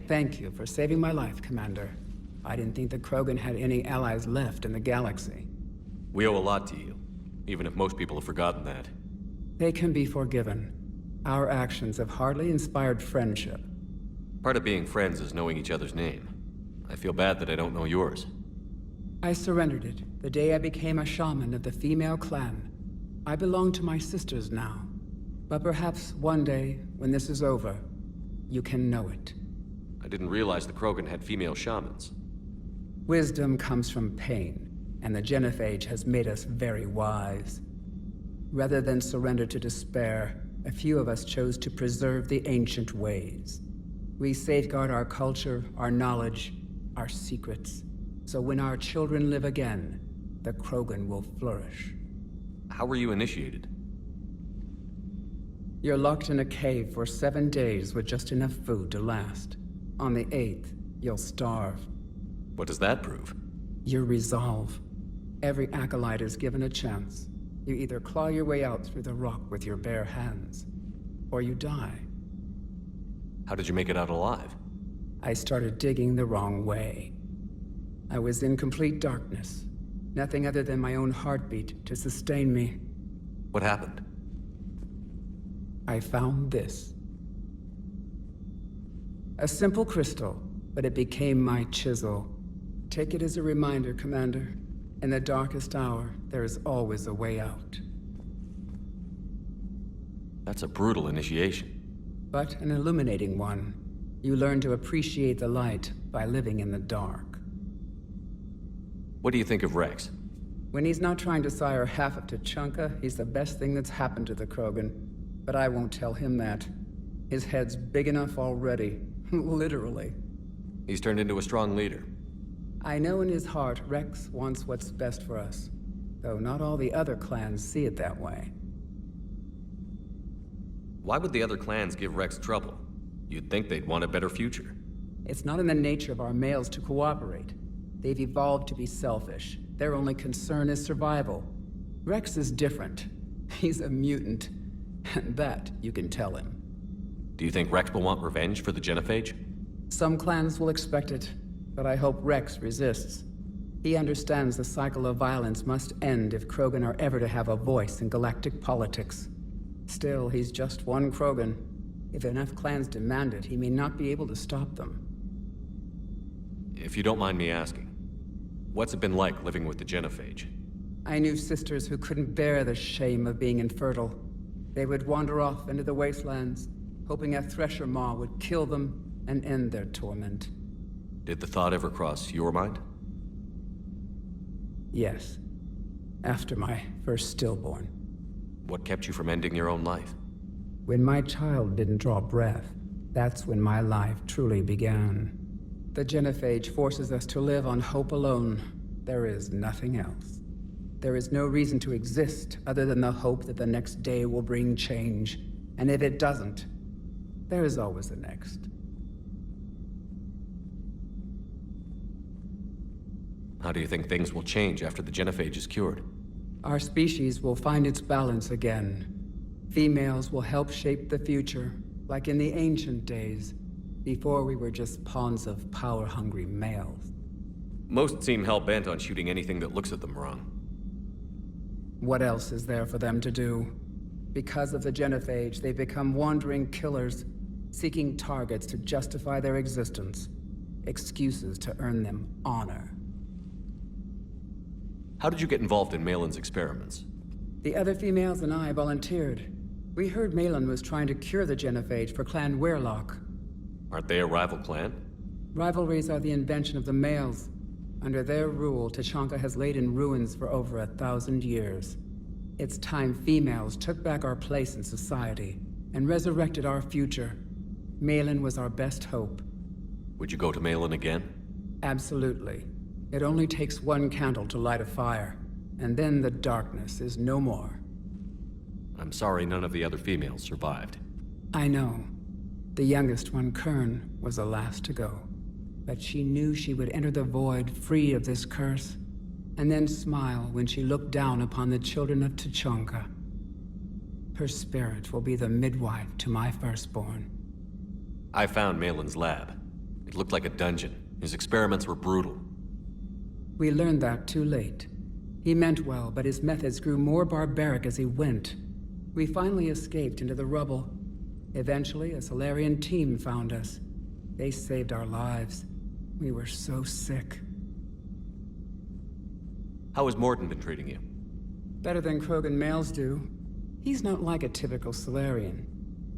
Thank you for saving my life, Commander. I didn't think the Krogan had any allies left in the galaxy. We owe a lot to you, even if most people have forgotten that. They can be forgiven. Our actions have hardly inspired friendship. Part of being friends is knowing each other's name. I feel bad that I don't know yours. I surrendered it the day I became a shaman of the female clan. I belong to my sisters now. But perhaps one day, when this is over, you can know it. I didn't realize the Krogan had female shamans. Wisdom comes from pain, and the genophage has made us very wise. Rather than surrender to despair, a few of us chose to preserve the ancient ways. We safeguard our culture, our knowledge, our secrets. So when our children live again, the Krogan will flourish. How were you initiated? You're locked in a cave for 7 days with just enough food to last. On the 8th, you'll starve. What does that prove? Your resolve. Every acolyte is given a chance. You either claw your way out through the rock with your bare hands, or you die. How did you make it out alive? I started digging the wrong way. I was in complete darkness. Nothing other than my own heartbeat to sustain me. What happened? I found this. A simple crystal, but it became my chisel. Take it as a reminder, Commander. In the darkest hour, there is always a way out. That's a brutal initiation. But an illuminating one. You learn to appreciate the light by living in the dark. What do you think of Rex? When he's not trying to sire half of Tuchanka, he's the best thing that's happened to the Krogan. But I won't tell him that. His head's big enough already. Literally. He's turned into a strong leader. I know in his heart Rex wants what's best for us. Though not all the other clans see it that way. Why would the other clans give Rex trouble? You'd think they'd want a better future. It's not in the nature of our males to cooperate. They've evolved to be selfish. Their only concern is survival. Rex is different. He's a mutant. And that you can tell him. Do you think Rex will want revenge for the genophage? Some clans will expect it, but I hope Rex resists. He understands the cycle of violence must end if Krogan are ever to have a voice in galactic politics. Still, he's just one Krogan. If enough clans demand it, he may not be able to stop them. If you don't mind me asking, what's it been like living with the genophage? I knew sisters who couldn't bear the shame of being infertile. They would wander off into the wastelands, hoping a thresher maw would kill them and end their torment. Did the thought ever cross your mind? Yes. After my first stillborn. What kept you from ending your own life? When my child didn't draw breath, that's when my life truly began. The genophage forces us to live on hope alone. There is nothing else. There is no reason to exist other than the hope that the next day will bring change. And if it doesn't, there is always the next. How do you think things will change after the genophage is cured? Our species will find its balance again. Females will help shape the future, like in the ancient days, before we were just pawns of power-hungry males. Most seem hell-bent on shooting anything that looks at them wrong. What else is there for them to do? Because of the genophage, they become wandering killers, seeking targets to justify their existence. Excuses to earn them honor. How did you get involved in Malin's experiments? The other females and I volunteered. We heard Malin was trying to cure the genophage for Clan Weirlock. Aren't they a rival clan? Rivalries are the invention of the males. Under their rule, Tuchanka has laid in ruins for over 1,000 years. It's time females took back our place in society and resurrected our future. Malin was our best hope. Would you go to Malin again? Absolutely. It only takes one candle to light a fire, and then the darkness is no more. I'm sorry none of the other females survived. I know. The youngest one, Kern, was the last to go. But she knew she would enter the void free of this curse, and then smile when she looked down upon the children of Tuchanka. Her spirit will be the midwife to my firstborn. I found Malin's lab. It looked like a dungeon. His experiments were brutal. We learned that too late. He meant well, but his methods grew more barbaric as he went. We finally escaped into the rubble. Eventually, a Solarian team found us. They saved our lives. We were so sick. How has Morden been treating you? Better than Krogan males do. He's not like a typical Solarian.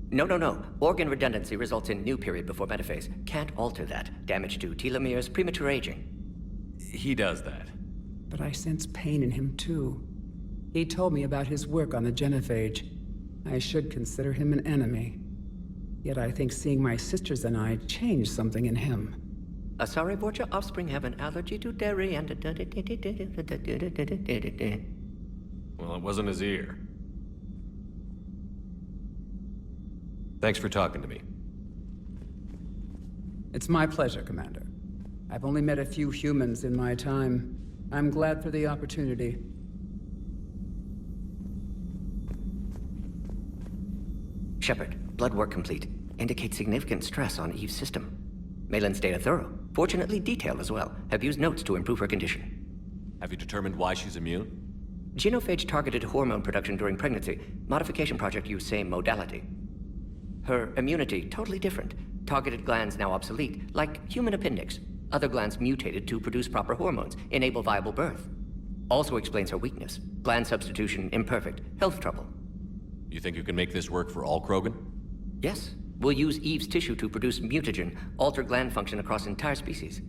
No. Organ redundancy results in new period before metaphase. Can't alter that. Damage to telomeres, premature aging. He does that. But I sense pain in him too. He told me about his work on the genophage. I should consider him an enemy. Yet I think seeing my sisters and I changed something in him. Asari Vorcha offspring have an allergy to dairy and... Well, it wasn't his ear. Thanks for talking to me. It's my pleasure, Commander. I've only met a few humans in my time. I'm glad for the opportunity. Shepard, blood work complete. Indicates significant stress on Eve's system. Malin's data thorough. Fortunately detailed as well. Have used notes to improve her condition. Have you determined why she's immune? Genophage targeted hormone production during pregnancy. Modification project used same modality. Her immunity totally different. Targeted glands now obsolete, like human appendix. Other glands mutated to produce proper hormones, enable viable birth. Also explains her weakness. Gland substitution imperfect. Health trouble. You think you can make this work for all Krogan? Yes. We'll use Eve's tissue to produce mutagen, alter gland function across entire species.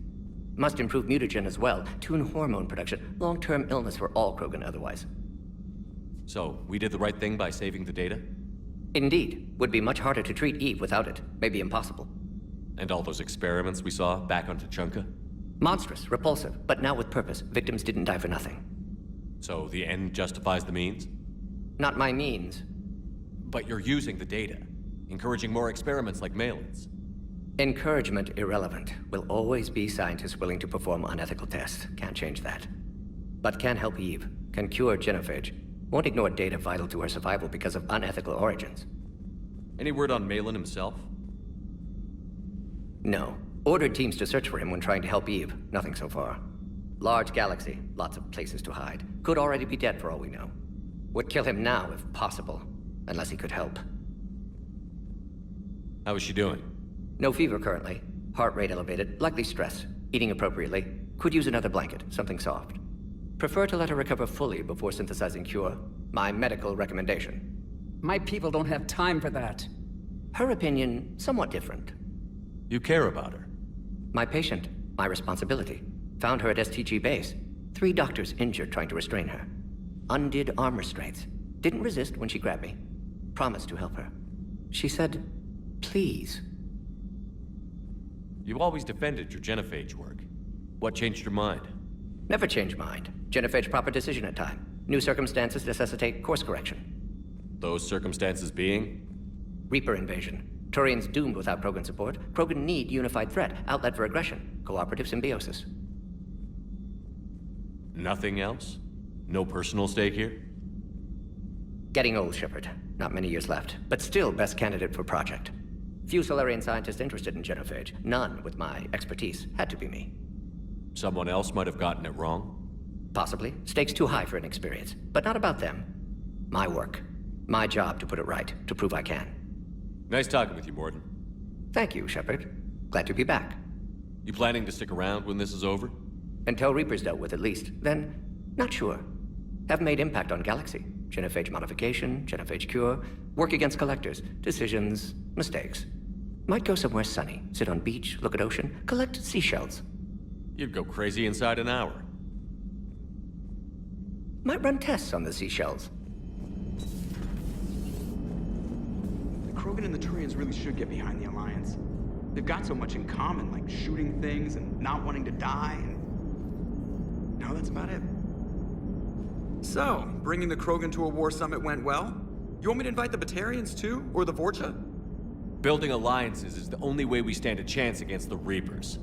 Must improve mutagen as well, tune hormone production, long-term illness for all Krogan otherwise. So, we did the right thing by saving the data? Indeed. Would be much harder to treat Eve without it. Maybe impossible. And all those experiments we saw back on Tuchanka? Monstrous, repulsive, but now with purpose. Victims didn't die for nothing. So the end justifies the means? Not my means. But you're using the data, encouraging more experiments like Malin's. Encouragement irrelevant. Will always be scientists willing to perform unethical tests. Can't change that. But can help Eve. Can cure genophage. Won't ignore data vital to her survival because of unethical origins. Any word on Malin himself? No. Ordered teams to search for him when trying to help Eve. Nothing so far. Large galaxy. Lots of places to hide. Could already be dead for all we know. Would kill him now if possible. Unless he could help. How is she doing? No fever currently. Heart rate elevated. Likely stress. Eating appropriately. Could use another blanket. Something soft. Prefer to let her recover fully before synthesizing cure. My medical recommendation. My people don't have time for that. Her opinion, somewhat different. You care about her. My patient, my responsibility. Found her at STG base. 3 doctors injured trying to restrain her. Undid arm restraints. Didn't resist when she grabbed me. Promised to help her. She said, please. You always defended your genophage work. What changed your mind? Never change mind. Genophage proper decision at time. New circumstances necessitate course correction. Those circumstances being? Reaper invasion. Turians doomed without Krogan support. Krogan need unified threat, outlet for aggression. Cooperative symbiosis. Nothing else? No personal stake here? Getting old, Shepard. Not many years left, but still best candidate for project. Few Solarian scientists interested in genophage. None with my expertise. Had to be me. Someone else might have gotten it wrong? Possibly. Stakes too high for inexperience. But not about them. My work. My job to put it right. To prove I can. Nice talking with you, Morden. Thank you, Shepard. Glad to be back. You planning to stick around when this is over? Until Reaper's dealt with at least. Then, not sure. Have made impact on Galaxy. Genophage modification, genophage cure, work against collectors, decisions, mistakes. Might go somewhere sunny, sit on beach, look at ocean, collect seashells. You'd go crazy inside an hour. Might run tests on the seashells. The Krogan and the Turians really should get behind the Alliance. They've got so much in common, like shooting things and not wanting to die, and... no, that's about it. So, bringing the Krogan to a war summit went well? You want me to invite the Batarians too? Or the Vorcha? Building alliances is the only way we stand a chance against the Reapers.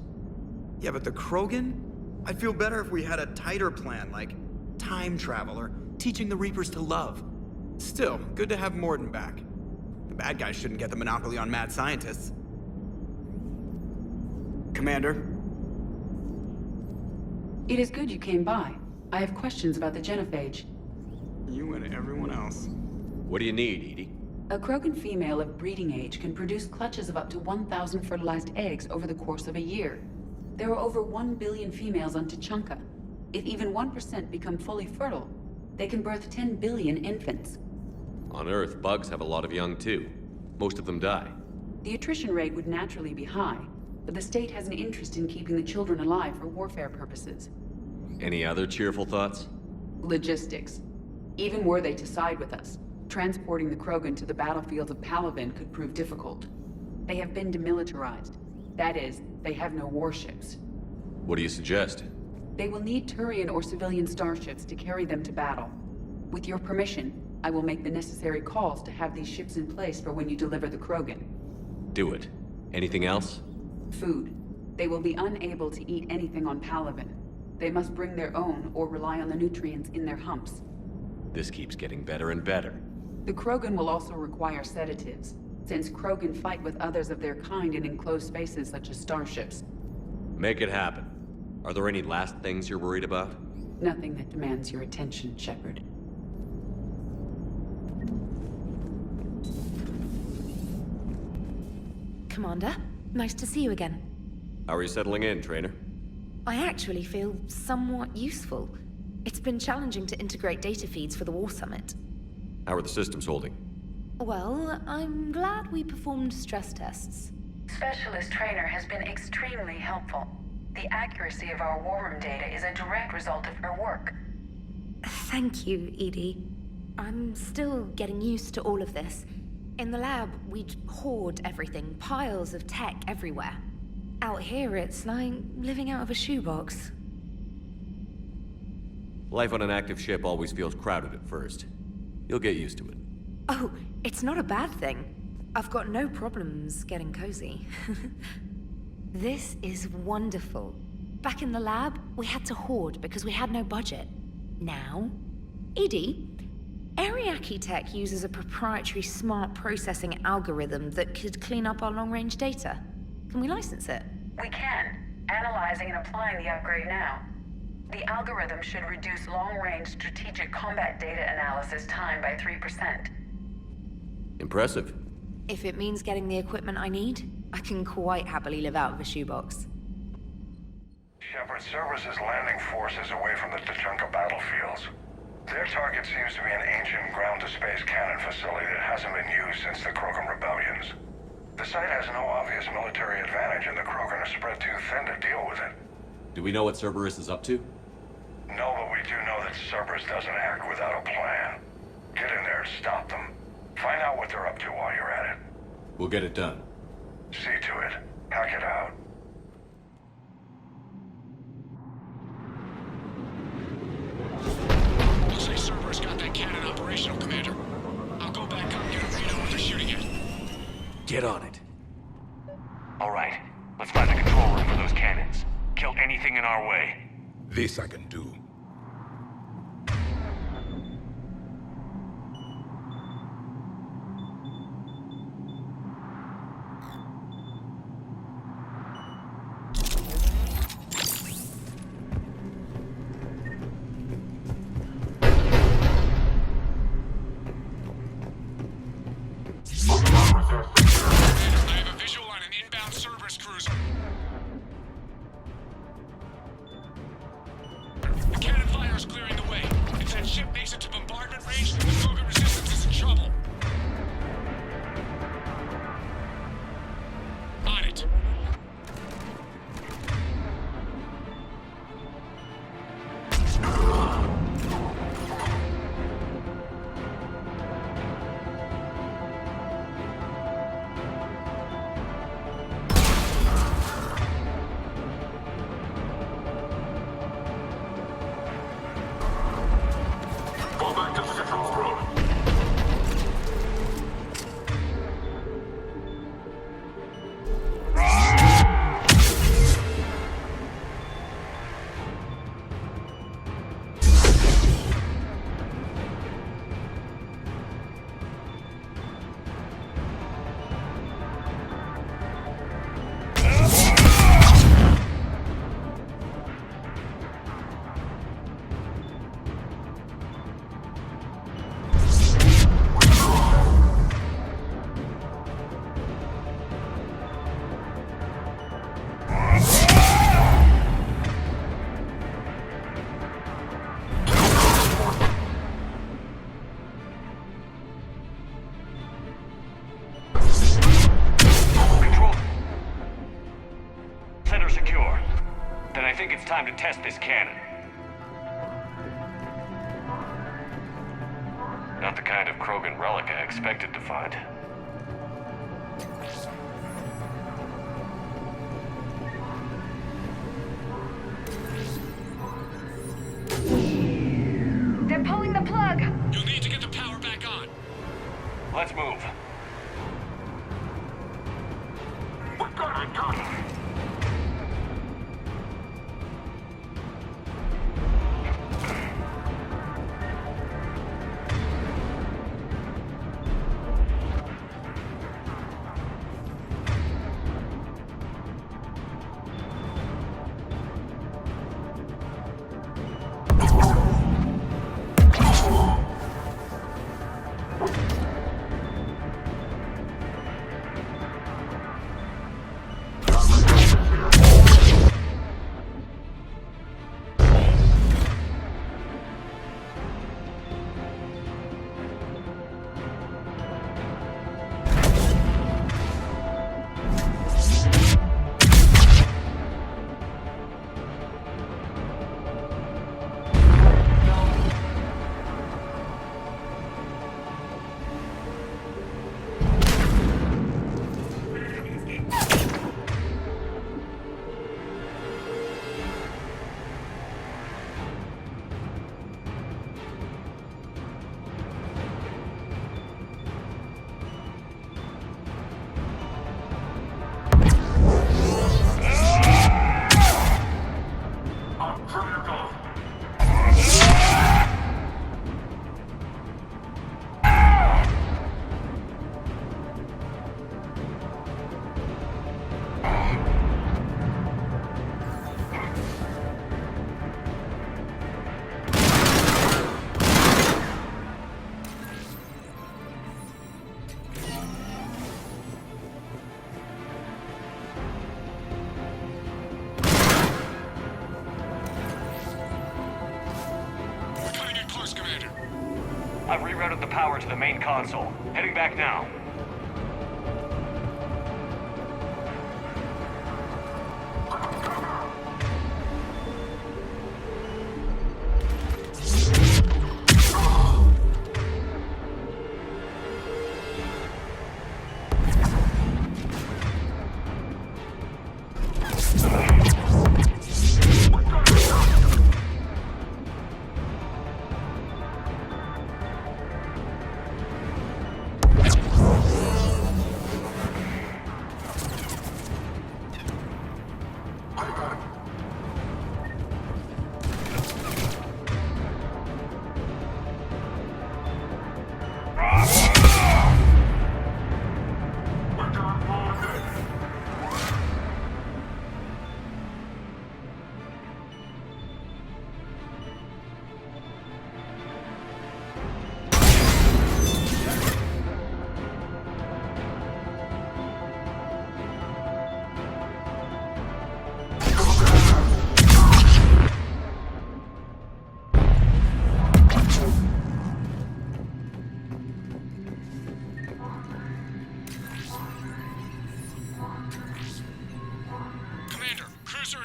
Yeah, but the Krogan? I'd feel better if we had a tighter plan, like time travel or teaching the Reapers to love. Still, good to have Morden back. The bad guys shouldn't get the monopoly on mad scientists. Commander? It is good you came by. I have questions about the genophage. You and everyone else. What do you need, Edie? A Krogan female of breeding age can produce clutches of up to 1,000 fertilized eggs over the course of a year. There are over 1 billion females on Tuchanka. If even 1% become fully fertile, they can birth 10 billion infants. On Earth, bugs have a lot of young too. Most of them die. The attrition rate would naturally be high, but the state has an interest in keeping the children alive for warfare purposes. Any other cheerful thoughts? Logistics. Even were they to side with us, transporting the Krogan to the battlefields of Palaven could prove difficult. They have been demilitarized. That is, they have no warships. What do you suggest? They will need Turian or civilian starships to carry them to battle. With your permission, I will make the necessary calls to have these ships in place for when you deliver the Krogan. Do it. Anything else? Food. They will be unable to eat anything on Palaven. They must bring their own or rely on the nutrients in their humps. This keeps getting better and better. The Krogan will also require sedatives, since Krogan fight with others of their kind in enclosed spaces such as starships. Make it happen. Are there any last things you're worried about? Nothing that demands your attention, Shepard. Commander, nice to see you again. How are you settling in, Trainer? I actually feel somewhat useful. It's been challenging to integrate data feeds for the War Summit. How are the systems holding? Well, I'm glad we performed stress tests. Specialist Trainer has been extremely helpful. The accuracy of our war room data is a direct result of her work. Thank you, Edie. I'm still getting used to all of this. In the lab, we'd hoard everything, piles of tech everywhere. Out here, it's like living out of a shoebox. Life on an active ship always feels crowded at first. You'll get used to it. Oh, it's not a bad thing. I've got no problems getting cozy. This is wonderful. Back in the lab, we had to hoard because we had no budget. Now, Edie, Ariake Tech uses a proprietary smart processing algorithm that could clean up our long-range data. Can we license it? We can. Analyzing and applying the upgrade now. The algorithm should reduce long-range strategic combat data analysis time by 3%. Impressive. If it means getting the equipment I need, I can quite happily live out of a shoebox. Shepard, Cerberus' landing forces away from the Tuchanka battlefields. Their target seems to be an ancient ground-to-space cannon facility that hasn't been used since the Krogan rebellions. The site has no obvious military advantage, and the Krogan are spread too thin to deal with it. Do we know what Cerberus is up to? No, but we do know that Cerberus doesn't act without a plan. Get in there and stop them. Find out what they're up to while you're at it. We'll get it done. See to it. Hack it out. Looks like Cerberus got that cannon operational, Commander. I'll go back up and get a read on what they're shooting at. Get on it. All right, let's find the control room for those cannons. Kill anything in our way. This I can do. I have a visual on an inbound Cerberus cruiser. The cannon fire is clearing the way. If that ship makes it to bombardment range, the Krogan resistance is in trouble. On it. center secure. Then I think it's time to test this cannon. Not the kind of Krogan relic I expected to find. They're pulling the plug! You'll need to get the power back on. Let's move. I've rerouted the power to the main console. Heading back now.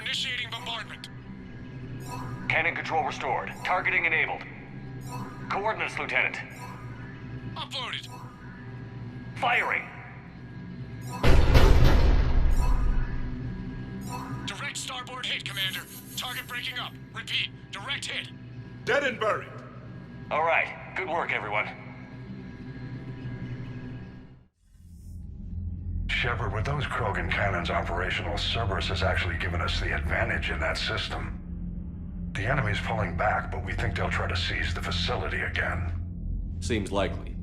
Initiating bombardment. Cannon control restored. Targeting enabled. Coordinates, Lieutenant. Uploaded. Firing. Direct starboard hit, Commander. Target breaking up. Repeat, direct hit. Dead and buried. All right. Good work, everyone. Shepard, with those Krogan cannons operational, Cerberus has actually given us the advantage in that system. The enemy's pulling back, but we think they'll try to seize the facility again. Seems likely.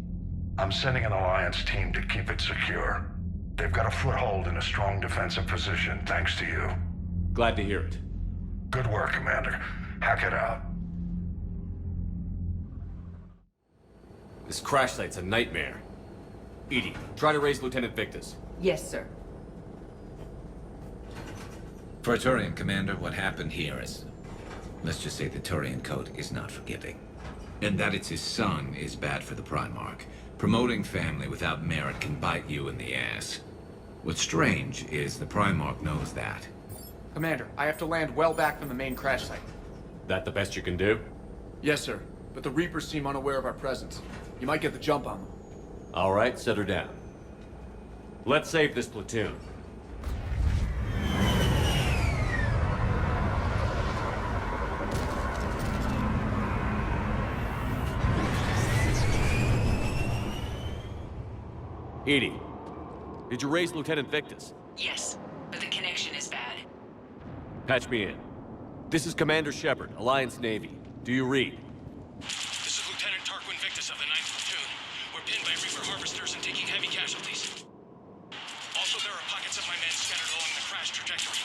I'm sending an Alliance team to keep it secure. They've got a foothold in a strong defensive position, thanks to you. Glad to hear it. Good work, Commander. Hack it out. This crash site's a nightmare. Edie, try to raise Lieutenant Victus. Yes, sir. For a Turian commander, what happened here is... let's just say the Turian code is not forgiving. And that it's his son is bad for the Primarch. Promoting family without merit can bite you in the ass. What's strange is the Primarch knows that. Commander, I have to land well back from the main crash site. That the best you can do? Yes, sir. But the Reapers seem unaware of our presence. You might get the jump on them. All right, set her down. Let's save this platoon. Edie, did you raise Lieutenant Victus? Yes, but the connection is bad. Patch me in. This is Commander Shepard, Alliance Navy. Do you read? This is Lieutenant Tarquin Victus of the 9th Platoon. We're pinned by Reaper harvesters and taking heavy casualties. Also, there are pockets of my men scattered along the crash trajectory.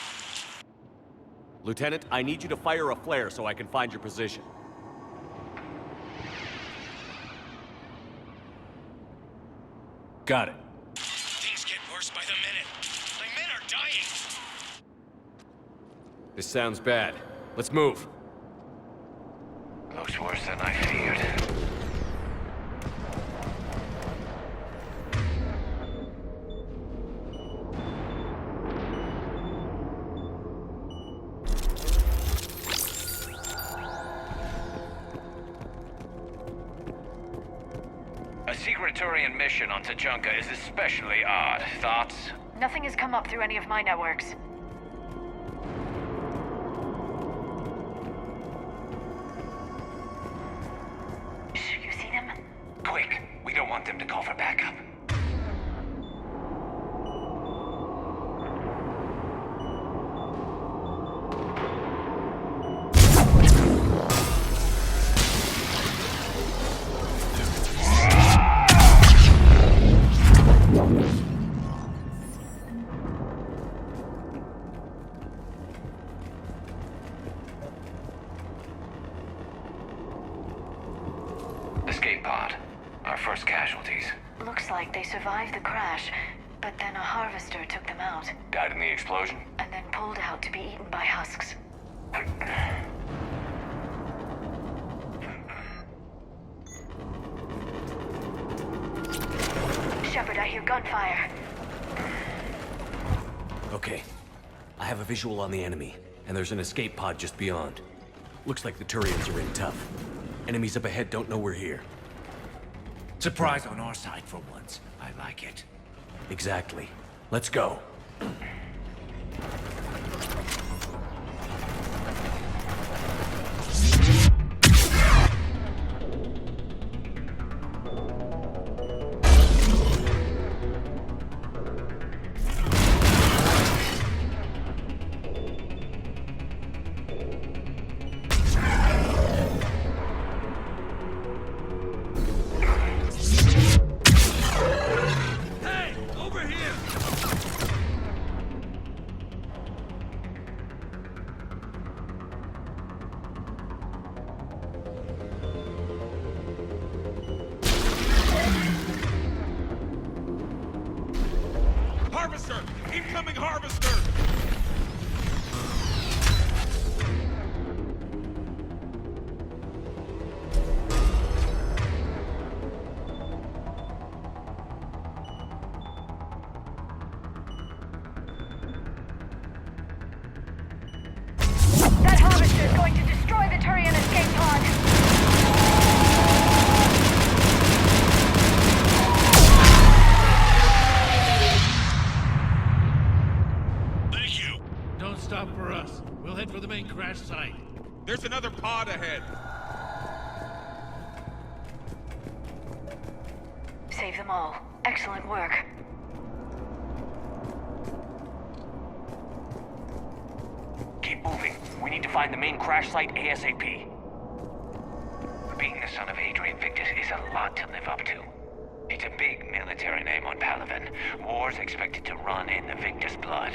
Lieutenant, I need you to fire a flare so I can find your position. Got it. Things get worse by the minute. My men are dying. This sounds bad. Let's move. Looks worse than I feared. A secret Turian mission on Tachanka is especially odd. Thoughts? Nothing has come up through any of my networks. You see them? Quick, we don't want them to call for backup. Escape pod. Our first casualties. Looks like they survived the crash, but then a harvester took them out, Died in the explosion? and then pulled out to be eaten by husks. Shepard, I hear gunfire. Okay. I have a visual on the enemy, and there's an escape pod just beyond. Looks like the Turians are in tough. Enemies up ahead don't know we're here. Surprise on our side for once. I like it. Exactly. Let's go. Harvester! Incoming harvester! That harvester is going to destroy the Turian escape pod. Thank you. Don't stop for us. We'll head for the main crash site. There's another pod ahead. Save them all. Excellent work. Keep moving. We need to find the main crash site ASAP. Being the son of Adrian Victus is a lot to live up to. It's a big military name on Palaven. War's expected to run in the Victus blood.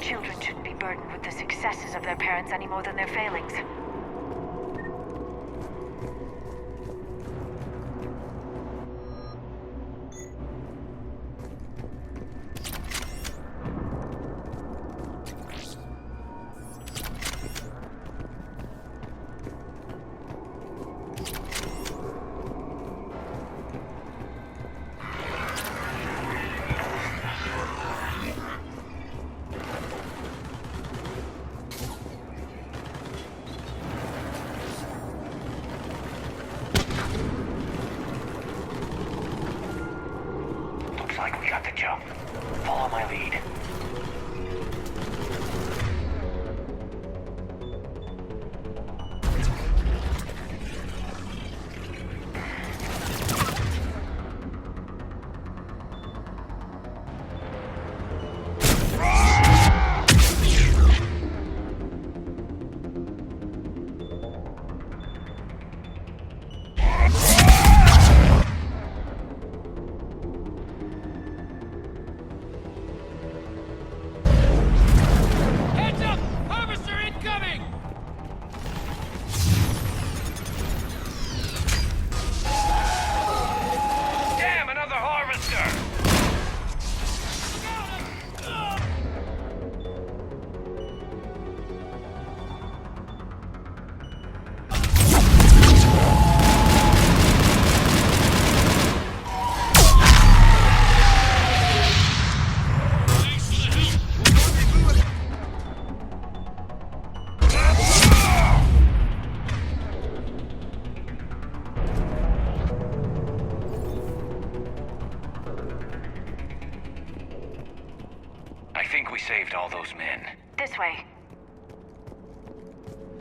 Children shouldn't be burdened with the successes of their parents any more than their failings.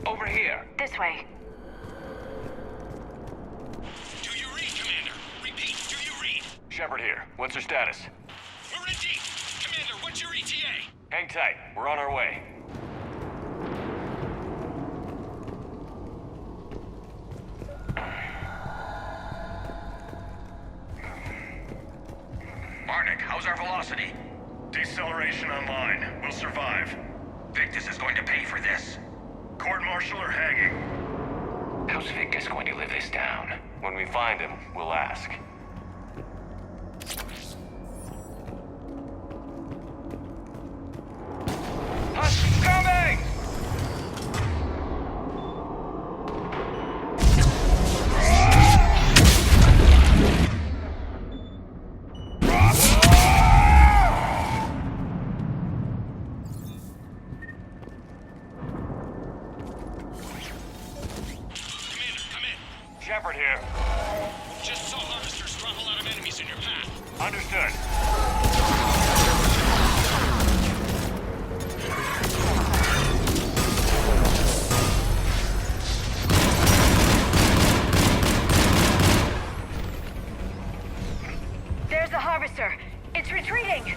Over here. This way. Do you read, Commander? Repeat, do you read? Shepard here. What's her status? We're in deep. Commander, what's your ETA? Hang tight. We're on our way. Barnick, how's our velocity? Deceleration online. We'll survive. Victus is going to pay for this. Court-martial or hanging? How's Victus going to live this down? When we find him, we'll ask. Husk coming! Commander, come in. Shepard here. Just saw harvesters drop a lot of enemies in your path. Understood. There's the harvester. It's retreating.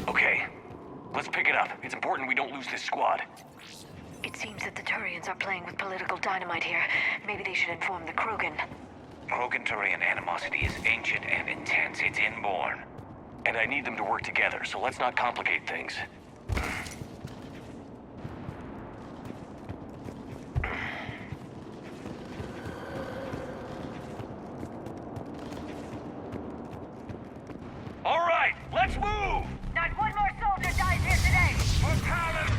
Okay. Let's pick it up. It's important we don't lose this squad. It seems that the Turians are playing with political dynamite here. Maybe they should inform the Krogan. Krogan-Turian animosity is ancient and intense. It's inborn. And I need them to work together, so let's not complicate things. All right, let's move! Not one more soldier dies here today. For Paladin!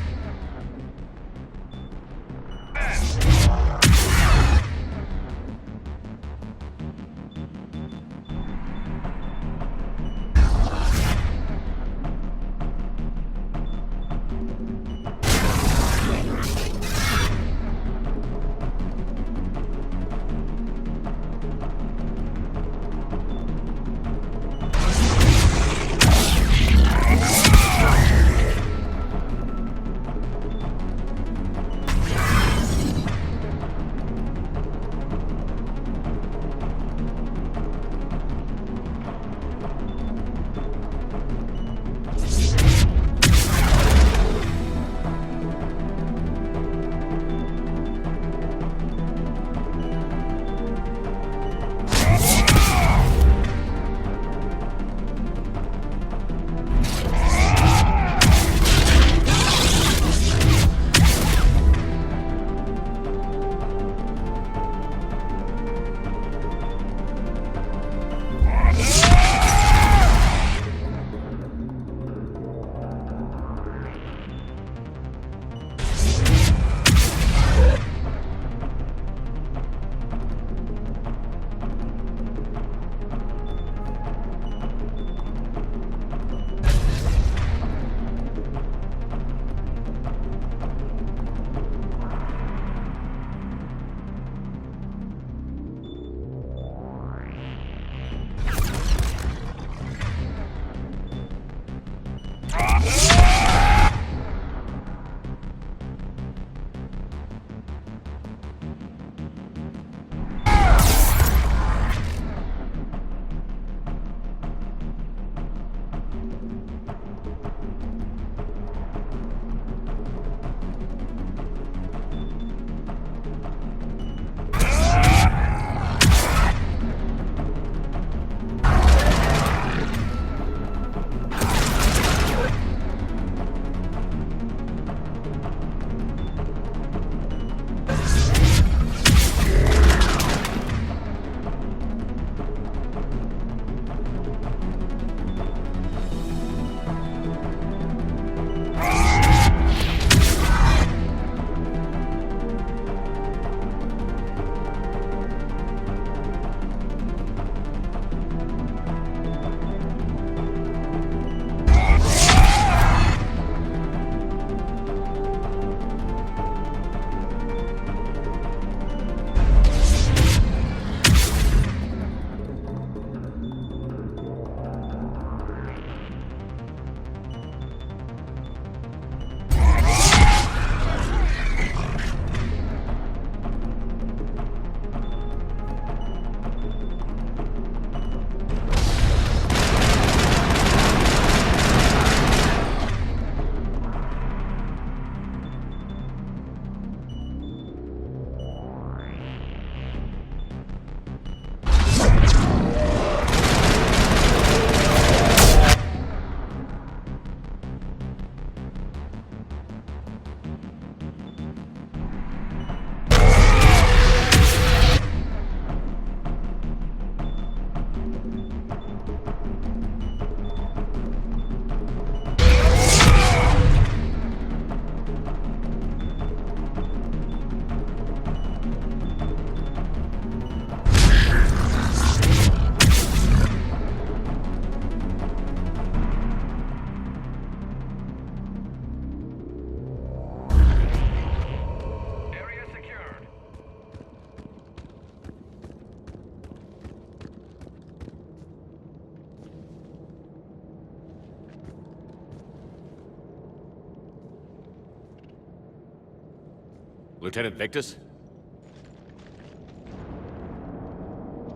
Lieutenant Victus?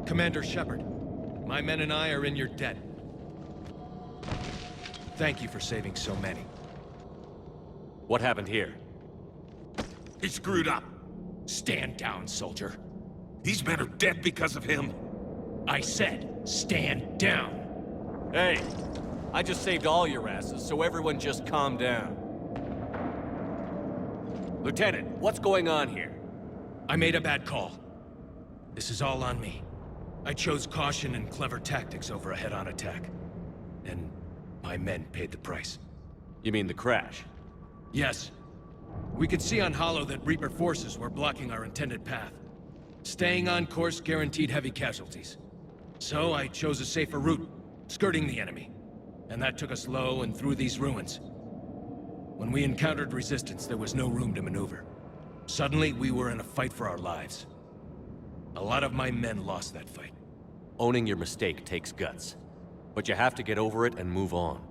Commander Shepard, my men and I are in your debt. Thank you for saving so many. What happened here? He screwed up. Stand down, soldier. These men are dead because of him. I said, stand down. Hey, I just saved all your asses, so everyone just calm down. Lieutenant, what's going on here? I made a bad call. This is all on me. I chose caution and clever tactics over a head-on attack. And my men paid the price. You mean the crash? Yes. We could see on Hollow that Reaper forces were blocking our intended path. Staying on course guaranteed heavy casualties. So I chose a safer route, skirting the enemy. And that took us low and through these ruins. When we encountered resistance, there was no room to maneuver. Suddenly, we were in a fight for our lives. A lot of my men lost that fight. Owning your mistake takes guts. But you have to get over it and move on.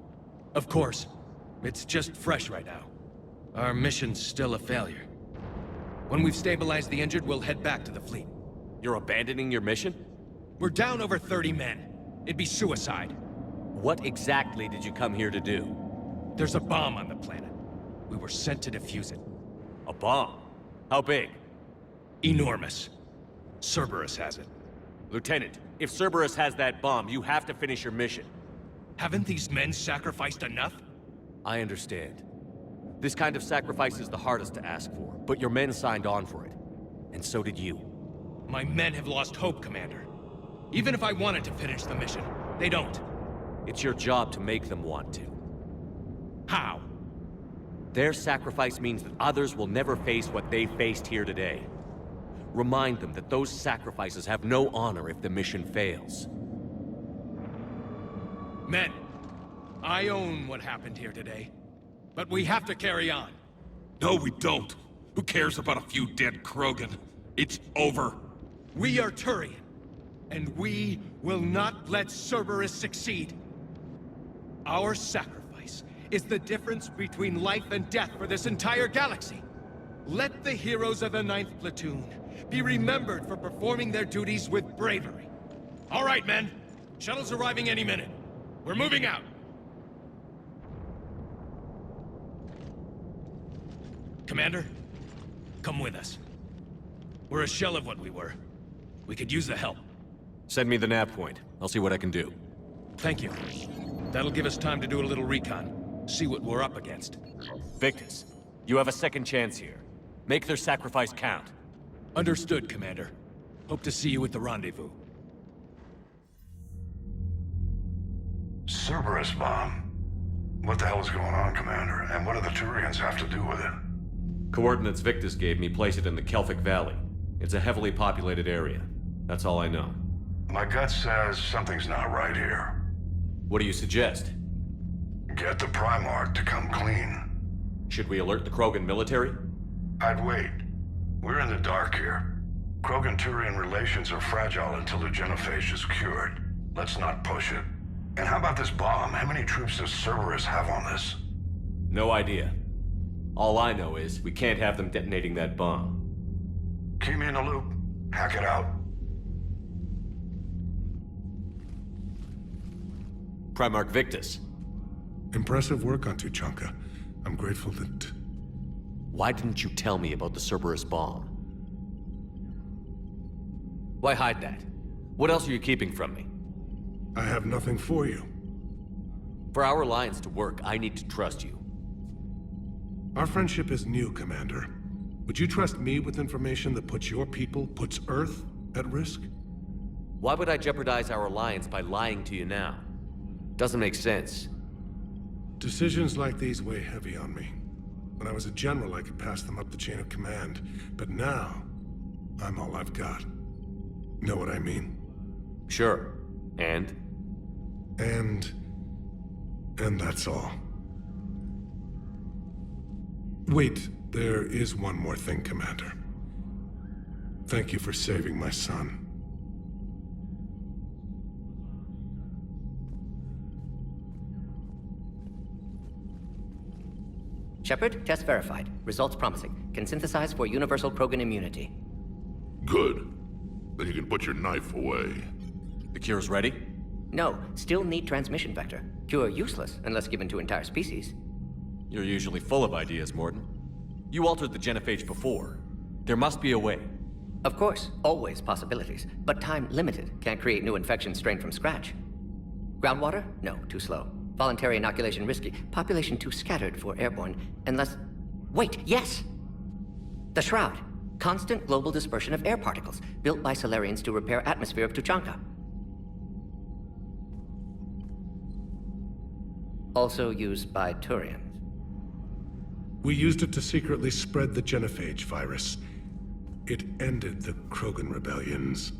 Of course. It's just fresh right now. Our mission's still a failure. When we've stabilized the injured, we'll head back to the fleet. You're abandoning your mission? We're down over 30 men. It'd be suicide. What exactly did you come here to do? There's a bomb on the planet. We were sent to defuse it. A bomb? How big? Enormous. Cerberus has it. Lieutenant, if Cerberus has that bomb, you have to finish your mission. Haven't these men sacrificed enough? I understand. This kind of sacrifice is the hardest to ask for, but your men signed on for it. And so did you. My men have lost hope, Commander. Even if I wanted to finish the mission, they don't. It's your job to make them want to. How? Their sacrifice means that others will never face what they faced here today. Remind them that those sacrifices have no honor if the mission fails. Men, I own what happened here today. But we have to carry on. No, we don't. Who cares about a few dead Krogan? It's over. We are Turian, and we will not let Cerberus succeed. Our sacrifice is the difference between life and death for this entire galaxy. Let the heroes of the 9th Platoon be remembered for performing their duties with bravery. All right, men. Shuttle's arriving any minute. We're moving out. Commander, come with us. We're a shell of what we were. We could use the help. Send me the nav point. I'll see what I can do. Thank you. That'll give us time to do a little recon. See what we're up against. Victus, you have a second chance here. Make their sacrifice count. Understood, Commander. Hope to see you at the rendezvous. Cerberus bomb. What the hell is going on, Commander? And what do the Turians have to do with it? Coordinates Victus gave me place it in the Kelphic Valley. It's a heavily populated area. That's all I know. My gut says something's not right here. What do you suggest? Get the Primarch to come clean. Should we alert the Krogan military? I'd wait. We're in the dark here. Krogan-Turian relations are fragile until the genophage is cured. Let's not push it. And how about this bomb? How many troops does Cerberus have on this? No idea. All I know is we can't have them detonating that bomb. Keep me in the loop. Hack it out. Primarch Victus. Impressive work on Tuchanka. I'm grateful that... Why didn't you tell me about the Cerberus bomb? Why hide that? What else are you keeping from me? I have nothing for you. For our alliance to work, I need to trust you. Our friendship is new, Commander. Would you trust me with information that puts your people, puts Earth, at risk? Why would I jeopardize our alliance by lying to you now? Doesn't make sense. Decisions like these weigh heavy on me. When I was a general, I could pass them up the chain of command. But now, I'm all I've got. Know what I mean? Sure. And that's all. Wait, there is one more thing, Commander. Thank you for saving my son. Shepard, test verified. Results promising. Can synthesize for universal Krogan immunity. Good. Then you can put your knife away. The cure's ready? No, still need transmission vector. Cure useless unless given to entire species. You're usually full of ideas, Morton. You altered the genophage before. There must be a way. Of course, always possibilities, but time limited. Can't create new infection strain from scratch. Groundwater? No, too slow. Voluntary inoculation risky. Population too scattered for airborne. Unless... Wait, yes! The Shroud. Constant global dispersion of air particles, built by Solarians to repair atmosphere of Tuchanka. Also used by Turians. We used it to secretly spread the genophage virus. It ended the Krogan rebellions.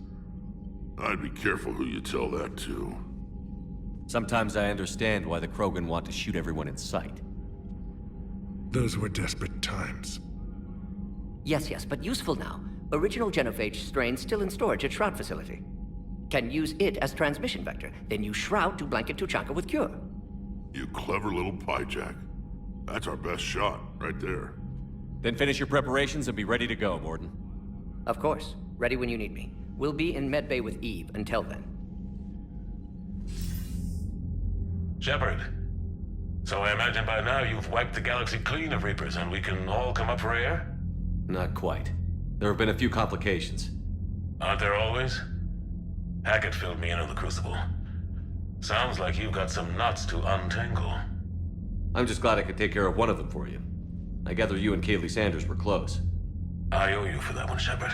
I'd be careful who you tell that to. Sometimes I understand why the Krogan want to shoot everyone in sight. Those were desperate times. Yes, but useful now. Original genophage strain still in storage at Shroud facility. Can use it as transmission vector, then use Shroud to blanket Tuchanka with cure. You clever little pyjack. That's our best shot, right there. Then finish your preparations and be ready to go, Morton. Of course. Ready when you need me. We'll be in medbay with Eve until then. Shepard. So I imagine by now you've wiped the galaxy clean of Reapers and we can all come up for air? Not quite. There have been a few complications. Aren't there always? Hackett filled me in on the Crucible. Sounds like you've got some knots to untangle. I'm just glad I could take care of one of them for you. I gather you and Kaylee Sanders were close. I owe you for that one, Shepard.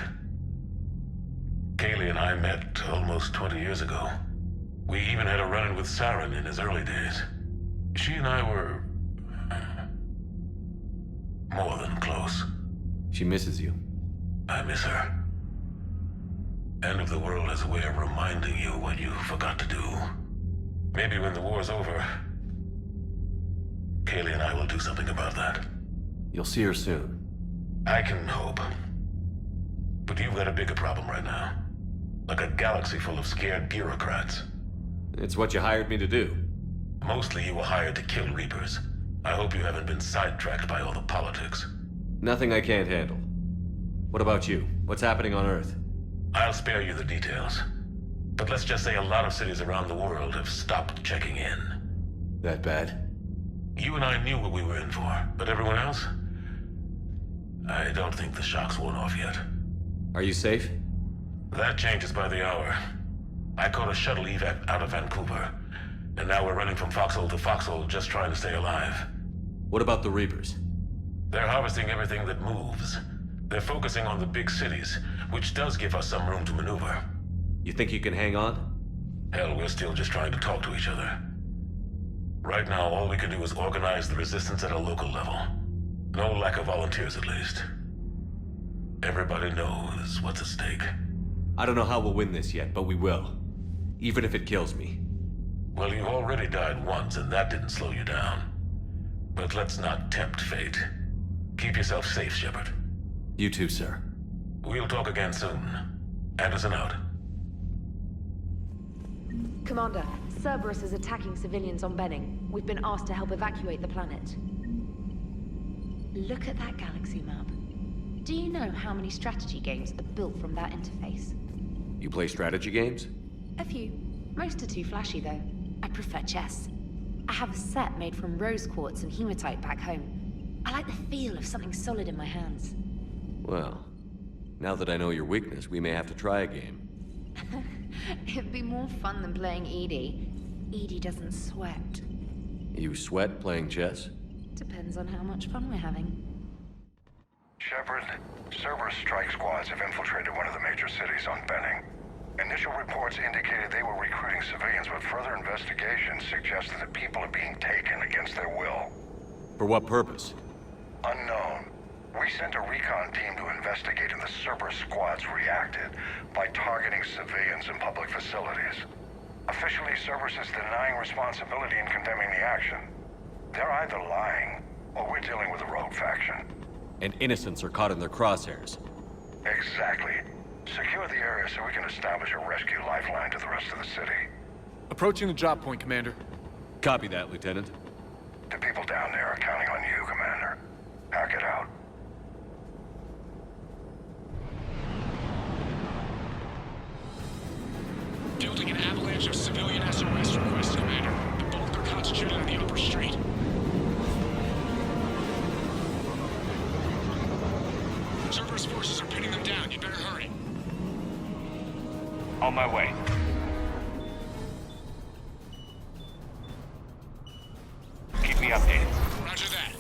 Kaylee and I met almost 20 years ago. We even had a run-in with Saren in his early days. She and I were... more than close. She misses you. I miss her. End of the world has a way of reminding you what you forgot to do. Maybe when the war's over, Kaylee and I will do something about that. You'll see her soon. I can hope. But you've got a bigger problem right now. Like a galaxy full of scared bureaucrats. It's what you hired me to do. Mostly you were hired to kill Reapers. I hope you haven't been sidetracked by all the politics. Nothing I can't handle. What about you? What's happening on Earth? I'll spare you the details. But let's just say a lot of cities around the world have stopped checking in. That bad? You and I knew what we were in for, but everyone else? I don't think the shock's worn off yet. Are you safe? That changes by the hour. I caught a shuttle evac out of Vancouver, and now we're running from foxhole to foxhole just trying to stay alive. What about the Reapers? They're harvesting everything that moves. They're focusing on the big cities, which does give us some room to maneuver. You think you can hang on? Hell, we're still just trying to talk to each other. Right now, all we can do is organize the resistance at a local level. No lack of volunteers, at least. Everybody knows what's at stake. I don't know how we'll win this yet, but we will. Even if it kills me. Well, you've already died once, and that didn't slow you down. But let's not tempt fate. Keep yourself safe, Shepard. You too, sir. We'll talk again soon. Anderson out. Commander, Cerberus is attacking civilians on Benning. We've been asked to help evacuate the planet. Look at that galaxy map. Do you know how many strategy games are built from that interface? You play strategy games? A few. Most are too flashy, though. I prefer chess. I have a set made from rose quartz and hematite back home. I like the feel of something solid in my hands. Well, now that I know your weakness, we may have to try a game. It'd be more fun than playing Edie. Edie doesn't sweat. You sweat playing chess? Depends on how much fun we're having. Shepard, Cerberus strike squads have infiltrated one of the major cities on Benning. Initial reports indicated they were recruiting civilians, but further investigations suggest that the people are being taken against their will. For what purpose? Unknown. We sent a recon team to investigate, and the Cerberus squads reacted by targeting civilians in public facilities. Officially, Cerberus is denying responsibility and condemning the action. They're either lying, or we're dealing with a rogue faction. And innocents are caught in their crosshairs. Exactly. Secure the area so we can establish a rescue lifeline to the rest of the city. Approaching the drop point, Commander. Copy that, Lieutenant. The people down there are counting on you, Commander. knock it out. Fielding an avalanche of civilian SOS requests, Commander. The bulk are concentrated on the upper street. Cerberus forces are pinning them down. You'd better hurry. On my way. Keep me updated. Roger that.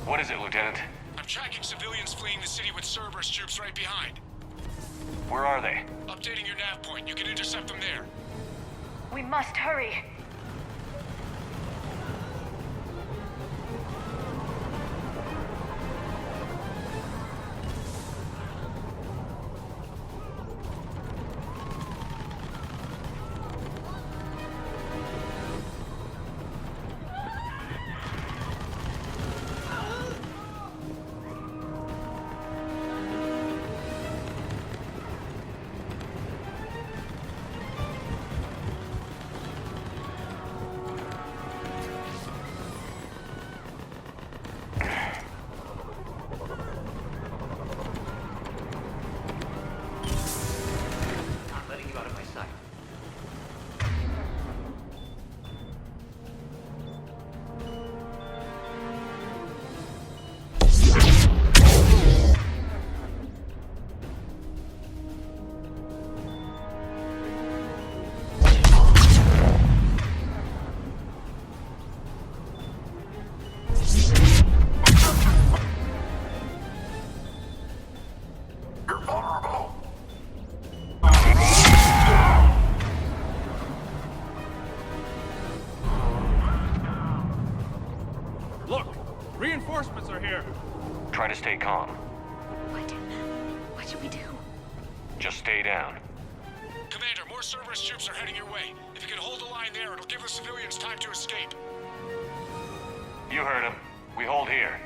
What is it, Lieutenant? I'm tracking civilians fleeing the city with Cerberus troops right behind. Where are they? Updating your nav point. You can intercept them there. We must hurry. Reinforcements are here. Try to stay calm. What should we do? Just stay down. Commander, more Cerberus troops are heading your way. If you can hold the line there, it'll give the civilians time to escape. You heard him. We hold here.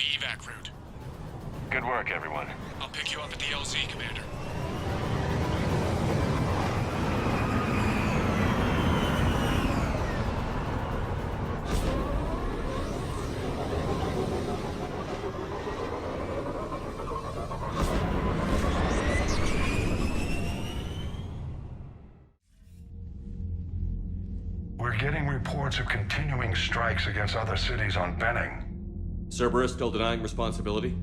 evac route. Good work, everyone. I'll pick you up at the LZ, Commander. We're getting reports of continuing strikes against other cities on Benning. Cerberus still denying responsibility?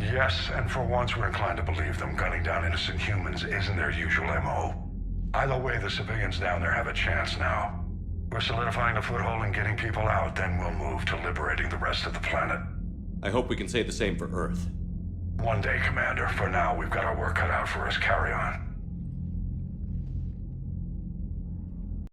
Yes, and for once we're inclined to believe them. Gunning down innocent humans isn't their usual MO. Either way, the civilians down there have a chance now. We're solidifying a foothold and getting people out, then we'll move to liberating the rest of the planet. I hope we can say the same for Earth. One day, Commander. For now, we've got our work cut out for us. Carry on.